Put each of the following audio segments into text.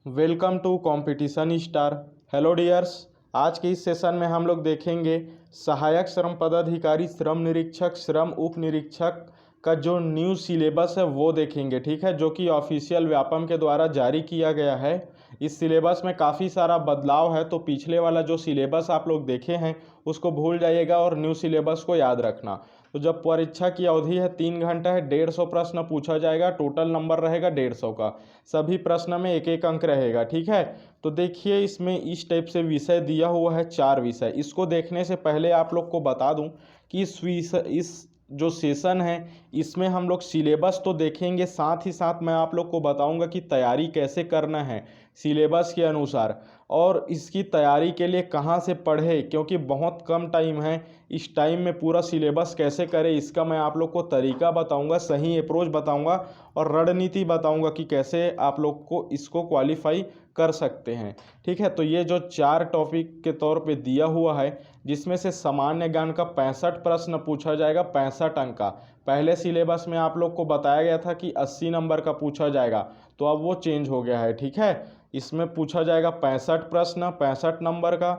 Welcome to competition star. Hello dears, आज के इस सेशन में हम लोग देखेंगे सहायक श्रम पदाधिकारी, श्रम निरीक्षक, श्रम उप निरीक्षक का जो न्यू सिलेबस है वो देखेंगे। ठीक है, जो कि ऑफिशियल व्यापम के द्वारा जारी किया गया है। इस सिलेबस में काफ़ी सारा बदलाव है, तो पिछले वाला जो सिलेबस आप लोग देखे हैं उसको भूल जाइएगा और न्यू सिलेबस को याद रखना। तो जब परीक्षा की अवधि है 3 घंटा है, 150 प्रश्न पूछा जाएगा, टोटल नंबर रहेगा 150 का। सभी प्रश्न में एक एक अंक रहेगा। ठीक है, तो देखिए इसमें इस टाइप से विषय दिया हुआ है, 4 विषय। इसको देखने से पहले आप लोग को बता दूं कि इस जो सेशन है इसमें हम लोग सिलेबस तो देखेंगे, साथ ही साथ मैं आप लोग को बताऊंगा कि तैयारी कैसे करना है सिलेबस के अनुसार, और इसकी तैयारी के लिए कहाँ से पढ़े, क्योंकि बहुत कम टाइम है। इस टाइम में पूरा सिलेबस कैसे करें इसका मैं आप लोग को तरीका बताऊंगा, सही अप्रोच बताऊंगा और रणनीति बताऊंगा कि कैसे आप लोग को इसको क्वालिफाई कर सकते हैं। ठीक है, तो ये जो 4 टॉपिक के तौर पे दिया हुआ है, जिसमें से सामान्य ज्ञान का 65 प्रश्न पूछा जाएगा, 65 अंक का। पहले सिलेबस में आप लोग को बताया गया था कि 80 नंबर का पूछा जाएगा, तो अब वो चेंज हो गया है। ठीक है, इसमें पूछा जाएगा 65 प्रश्न, 65 नंबर का।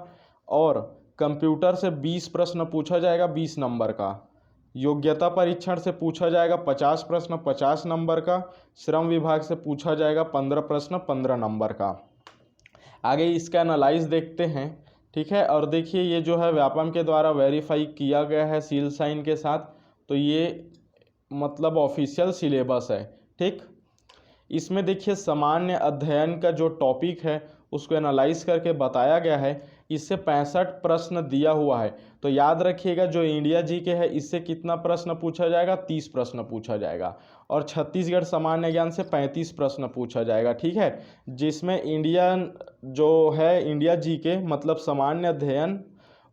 और कंप्यूटर से 20 प्रश्न पूछा जाएगा, 20 नंबर का। योग्यता परीक्षण से पूछा जाएगा 50 प्रश्न, 50 नंबर का। श्रम विभाग से पूछा जाएगा 15 प्रश्न, 15 नंबर का। आगे इसका एनालाइज देखते हैं। ठीक है, और देखिए ये जो है व्यापम के द्वारा वेरीफाई किया गया है सील साइन के साथ, तो ये मतलब ऑफिशियल सिलेबस है। ठीक, इसमें देखिए सामान्य अध्ययन का जो टॉपिक है उसको एनालाइज करके बताया गया है। इससे 65 प्रश्न दिया हुआ है, तो याद रखिएगा जो इंडिया जीके है इससे कितना प्रश्न पूछा जाएगा, 30 प्रश्न पूछा जाएगा। और छत्तीसगढ़ सामान्य ज्ञान से 35 प्रश्न पूछा जाएगा। ठीक है, जिसमें इंडियन जो है इंडिया जीके मतलब सामान्य अध्ययन,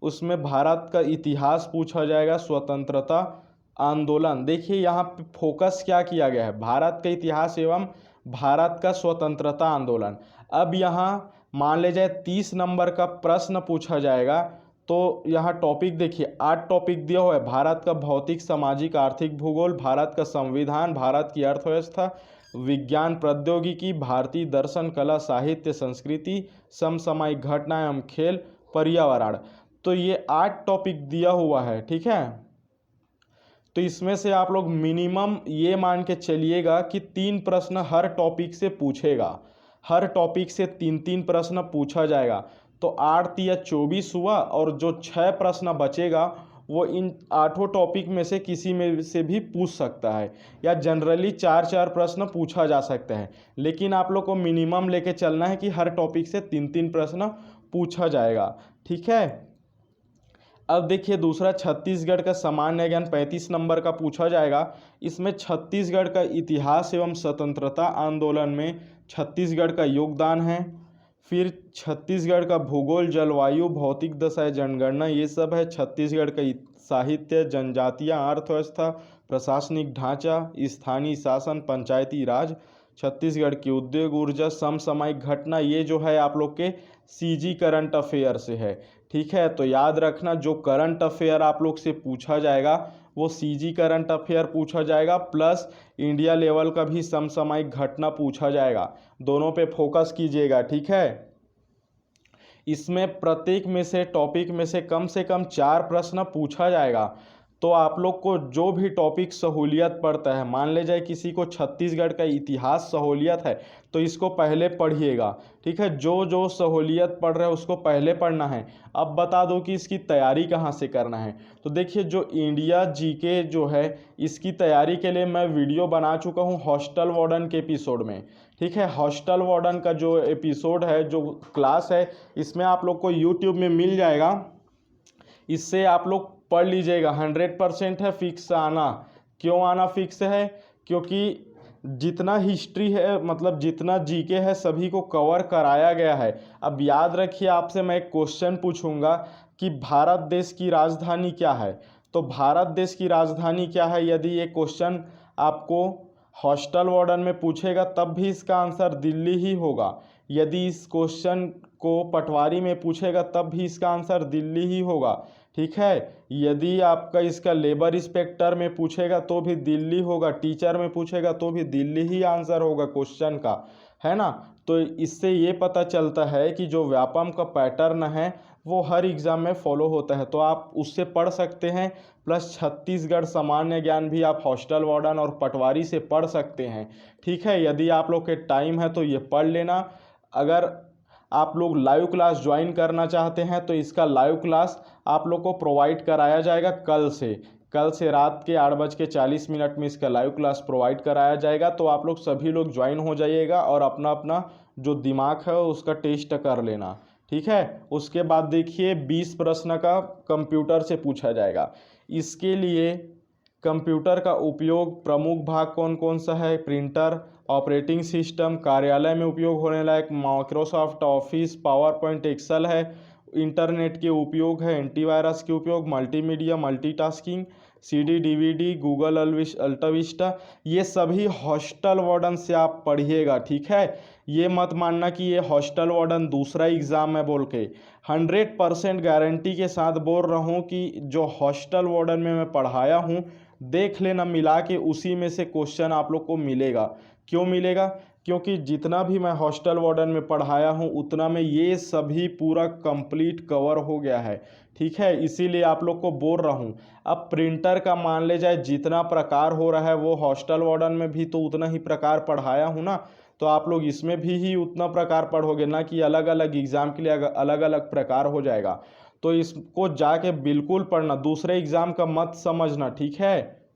उसमें भारत का इतिहास पूछा जाएगा, स्वतंत्रता आंदोलन। देखिए यहाँ पे फोकस क्या किया गया है, भारत का इतिहास एवं भारत का स्वतंत्रता आंदोलन। अब यहाँ मान ले जाए 30 नंबर का प्रश्न पूछा जाएगा, तो यहाँ टॉपिक देखिए 8 टॉपिक दिया हुआ है। भारत का भौतिक, सामाजिक, आर्थिक, भूगोल, भारत का संविधान, भारत की अर्थव्यवस्था, विज्ञान प्रौद्योगिकी, भारतीय दर्शन, कला, साहित्य, संस्कृति, समसामयिक घटना एवं खेल, पर्यावरण। तो ये 8 टॉपिक दिया हुआ है। ठीक है, तो इसमें से आप लोग मिनिमम ये मान के चलिएगा कि 3 प्रश्न हर टॉपिक से पूछेगा। हर टॉपिक से 3-3 प्रश्न पूछा जाएगा, तो 8 या 24 हुआ, और जो 6 प्रश्न बचेगा वो इन 8 टॉपिक में से किसी में से भी पूछ सकता है, या जनरली 4-4 प्रश्न पूछा जा सकता है। लेकिन आप लोग को मिनिमम लेके चलना है कि हर टॉपिक से 3-3 प्रश्न पूछा जाएगा। ठीक है, अब देखिए दूसरा छत्तीसगढ़ का सामान्य ज्ञान 35 नंबर का पूछा जाएगा। इसमें छत्तीसगढ़ का इतिहास एवं स्वतंत्रता आंदोलन में छत्तीसगढ़ का योगदान है। फिर छत्तीसगढ़ का भूगोल, जलवायु, भौतिक दशा, जनगणना, ये सब है। छत्तीसगढ़ का साहित्य, जनजातियाँ, अर्थव्यवस्था, प्रशासनिक ढांचा, स्थानीय शासन, पंचायती राज। छत्तीसगढ़ की उद्योग, ऊर्जा, समसामयिक घटना, ये जो है आप लोग के सीजी करंट अफेयर से है। ठीक है, तो याद रखना जो करंट अफेयर आप लोग से पूछा जाएगा वो सीजी करंट अफेयर पूछा जाएगा, प्लस इंडिया लेवल का भी समसामयिक घटना पूछा जाएगा। दोनों पे फोकस कीजिएगा। ठीक है, इसमें प्रत्येक में से टॉपिक में से कम 4 प्रश्न पूछा जाएगा। तो आप लोग को जो भी टॉपिक सहूलियत पड़ता है, मान ले जाए किसी को छत्तीसगढ़ का इतिहास सहूलियत है तो इसको पहले पढ़िएगा। ठीक है, जो जो सहूलियत पढ़ रहे हैं उसको पहले पढ़ना है। अब बता दो कि इसकी तैयारी कहाँ से करना है। तो देखिए जो इंडिया जीके जो है इसकी तैयारी के लिए मैं वीडियो बना चुका हूँ हॉस्टल वार्डन के एपिसोड में। ठीक है, हॉस्टल वार्डन का जो एपिसोड है, जो क्लास है, इसमें आप लोग को यूट्यूब में मिल जाएगा। इससे आप लोग पढ़ लीजिएगा, 100% है फिक्स आना। क्यों आना फिक्स है? क्योंकि जितना हिस्ट्री है मतलब जितना जीके है सभी को कवर कराया गया है। अब याद रखिए आपसे मैं एक क्वेश्चन पूछूंगा कि भारत देश की राजधानी क्या है, तो भारत देश की राजधानी क्या है यदि ये क्वेश्चन आपको हॉस्टल वार्डन में पूछेगा तब भी इसका आंसर दिल्ली ही होगा। यदि इस क्वेश्चन को पटवारी में पूछेगा तब भी इसका आंसर दिल्ली ही होगा। ठीक है, यदि आपका इसका लेबर इंस्पेक्टर में पूछेगा तो भी दिल्ली होगा, टीचर में पूछेगा तो भी दिल्ली ही आंसर होगा क्वेश्चन का। है ना। तो इससे ये पता चलता है कि जो व्यापम का पैटर्न है वो हर एग्ज़ाम में फॉलो होता है, तो आप उससे पढ़ सकते हैं। प्लस छत्तीसगढ़ सामान्य ज्ञान भी आप हॉस्टल वार्डन और पटवारी से पढ़ सकते हैं। ठीक है, यदि आप लोग के टाइम है तो ये पढ़ लेना। अगर आप लोग लाइव क्लास ज्वाइन करना चाहते हैं तो इसका लाइव क्लास आप लोग को प्रोवाइड कराया जाएगा कल से रात के 8:40 में इसका लाइव क्लास प्रोवाइड कराया जाएगा। तो आप लोग सभी लोग ज्वाइन हो जाइएगा और अपना अपना जो दिमाग है उसका टेस्ट कर लेना। ठीक है, उसके बाद देखिए 20 प्रश्न का कंप्यूटर से पूछा जाएगा। इसके लिए कंप्यूटर का उपयोग प्रमुख भाग कौन कौन सा है, प्रिंटर, ऑपरेटिंग सिस्टम, कार्यालय में उपयोग होने लायक Microsoft office, power point, excel है, इंटरनेट के उपयोग है, एंटीवायरस के उपयोग, multimedia, multitasking, CD DVD, Google AltaVista, ये सभी हॉस्टल वार्डन से आप पढ़िएगा। ठीक है, ये मत मानना कि ये हॉस्टल वार्डन दूसरा एग्ज़ाम है बोल के। 100% गारंटी के साथ बोल रहा हूँ कि जो हॉस्टल वार्डन में मैं पढ़ाया हूँ देख लेना, मिला के उसी में से क्वेश्चन आप लोग को मिलेगा। क्यों मिलेगा? क्योंकि जितना भी मैं हॉस्टल वार्डन में पढ़ाया हूँ उतना में ये सभी पूरा कंप्लीट कवर हो गया है। ठीक है, इसीलिए आप लोग को बोल रहा हूँ। अब प्रिंटर का मान ले जाए जितना प्रकार हो रहा है वो हॉस्टल वार्डन में भी तो उतना ही प्रकार पढ़ाया हूँ ना, तो आप लोग इसमें भी ही उतना प्रकार पढ़ोगे ना कि अलग अलग एग्ज़ाम के लिए अलग अलग प्रकार हो जाएगा। तो इसको जाके बिल्कुल पढ़ना, दूसरे एग्ज़ाम का मत समझना। ठीक है,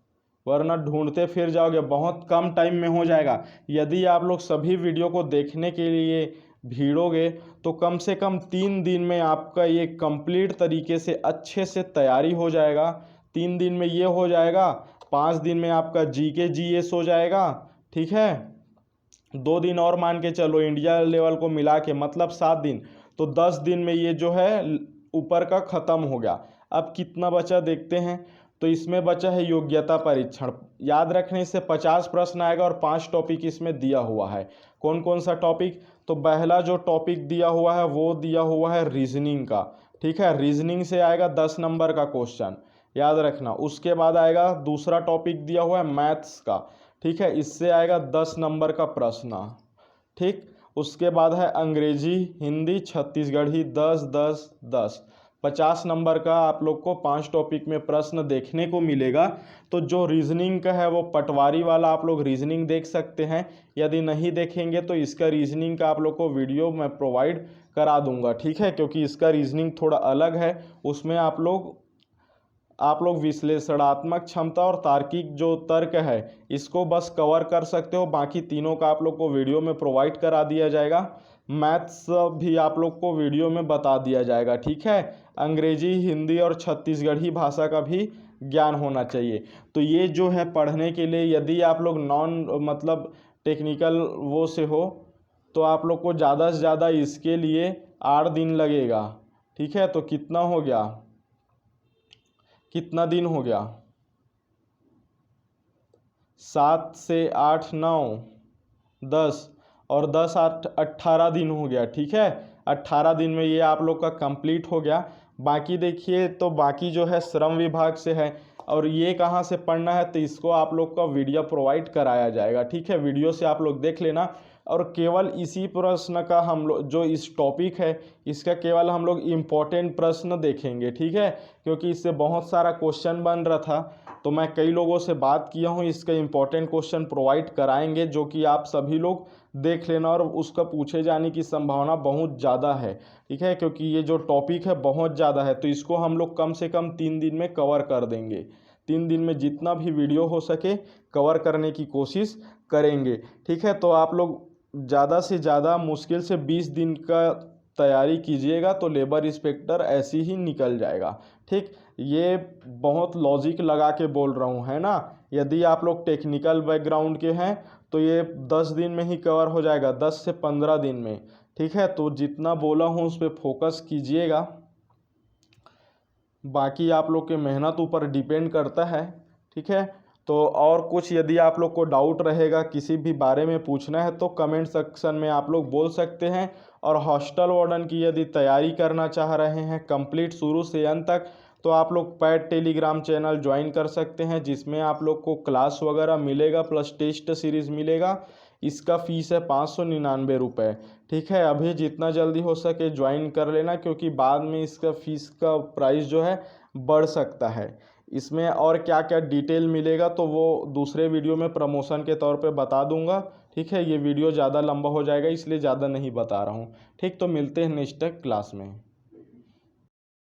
वरना ढूंढते फिर जाओगे, बहुत कम टाइम में हो जाएगा। यदि आप लोग सभी वीडियो को देखने के लिए भीड़ोगे तो कम से कम 3 दिन में आपका ये कंप्लीट तरीके से अच्छे से तैयारी हो जाएगा। 3 दिन में ये हो जाएगा, 5 दिन में आपका जीके जीएस हो जाएगा। ठीक है, 2 दिन और मान के चलो इंडिया लेवल को मिला के, मतलब 7 दिन, तो 10 दिन में ये जो है ऊपर का ख़त्म हो गया। अब कितना बचा देखते हैं। तो इसमें बचा है योग्यता परीक्षण। याद रखने से 50 प्रश्न आएगा और 5 टॉपिक इसमें दिया हुआ है। कौन कौन सा टॉपिक? तो पहला जो टॉपिक दिया हुआ है वो दिया हुआ है रीजनिंग का। ठीक है, रीजनिंग से आएगा 10 नंबर का क्वेश्चन, याद रखना। उसके बाद आएगा दूसरा टॉपिक दिया हुआ है मैथ्स का। ठीक है, इससे आएगा 10 नंबर का प्रश्न। ठीक, उसके बाद है अंग्रेजी, हिंदी, छत्तीसगढ़ी, 10 10 10, 50 नंबर का आप लोग को 5 टॉपिक में प्रश्न देखने को मिलेगा। तो जो रीजनिंग का है वो पटवारी वाला आप लोग रीजनिंग देख सकते हैं। यदि नहीं देखेंगे तो इसका रीजनिंग का आप लोग को वीडियो मैं प्रोवाइड करा दूंगा। ठीक है, क्योंकि इसका रीजनिंग थोड़ा अलग है। उसमें आप लोग विश्लेषणात्मक क्षमता और तार्किक जो तर्क है इसको बस कवर कर सकते हो, बाकी तीनों का आप लोग को वीडियो में प्रोवाइड करा दिया जाएगा। मैथ्स भी आप लोग को वीडियो में बता दिया जाएगा। ठीक है, अंग्रेजी, हिंदी और छत्तीसगढ़ी भाषा का भी ज्ञान होना चाहिए। तो ये जो है पढ़ने के लिए, यदि आप लोग नॉन मतलब टेक्निकल वो से हो तो आप लोग को ज़्यादा से ज़्यादा इसके लिए 8 दिन लगेगा। ठीक है, तो कितना हो गया, कितना दिन हो गया, 7 से 8 9 10 और 10 8 18 दिन हो गया। ठीक है, 18 दिन में ये आप लोग का कंप्लीट हो गया। बाकी देखिए, तो बाकी जो है श्रम विभाग से है और ये कहाँ से पढ़ना है तो इसको आप लोग का वीडियो प्रोवाइड कराया जाएगा। ठीक है, वीडियो से आप लोग देख लेना। और केवल इसी प्रश्न का हम लोग जो इस टॉपिक है इसका केवल हम लोग इम्पोर्टेंट प्रश्न देखेंगे। ठीक है, क्योंकि इससे बहुत सारा क्वेश्चन बन रहा था तो मैं कई लोगों से बात किया हूँ, इसका इम्पोर्टेंट क्वेश्चन प्रोवाइड कराएंगे जो कि आप सभी लोग देख लेना और उसका पूछे जाने की संभावना बहुत ज़्यादा है। ठीक है, क्योंकि ये जो टॉपिक है बहुत ज़्यादा है तो इसको हम लोग कम से कम 3 दिन में कवर कर देंगे। 3 दिन में जितना भी वीडियो हो सके कवर करने की कोशिश करेंगे। ठीक है, तो आप लोग ज़्यादा से ज़्यादा मुश्किल से 20 दिन का तैयारी कीजिएगा तो लेबर इंस्पेक्टर ऐसे ही निकल जाएगा। ठीक, ये बहुत लॉजिक लगा के बोल रहा हूँ, है ना। यदि आप लोग टेक्निकल बैकग्राउंड के हैं तो ये 10 दिन में ही कवर हो जाएगा, 10 से 15 दिन में। ठीक है, तो जितना बोला हूँ उस पर फोकस कीजिएगा, बाकी आप लोग के मेहनत ऊपर डिपेंड करता है। ठीक है, तो और कुछ यदि आप लोग को डाउट रहेगा, किसी भी बारे में पूछना है तो कमेंट सेक्शन में आप लोग बोल सकते हैं। और हॉस्टल वार्डन की यदि तैयारी करना चाह रहे हैं कंप्लीट शुरू से अंत तक तो आप लोग पैड टेलीग्राम चैनल ज्वाइन कर सकते हैं, जिसमें आप लोग को क्लास वगैरह मिलेगा प्लस टेस्ट सीरीज़ मिलेगा। इसका फ़ीस है 599 रुपये। ठीक है, अभी जितना जल्दी हो सके ज्वाइन कर लेना, क्योंकि बाद में इसका फ़ीस का प्राइस जो है बढ़ सकता है। इसमें और क्या क्या डिटेल मिलेगा तो वो दूसरे वीडियो में प्रमोशन के तौर पे बता दूंगा। ठीक है, ये वीडियो ज़्यादा लंबा हो जाएगा इसलिए ज़्यादा नहीं बता रहा हूँ। ठीक, तो मिलते हैं नेक्स्ट क्लास में।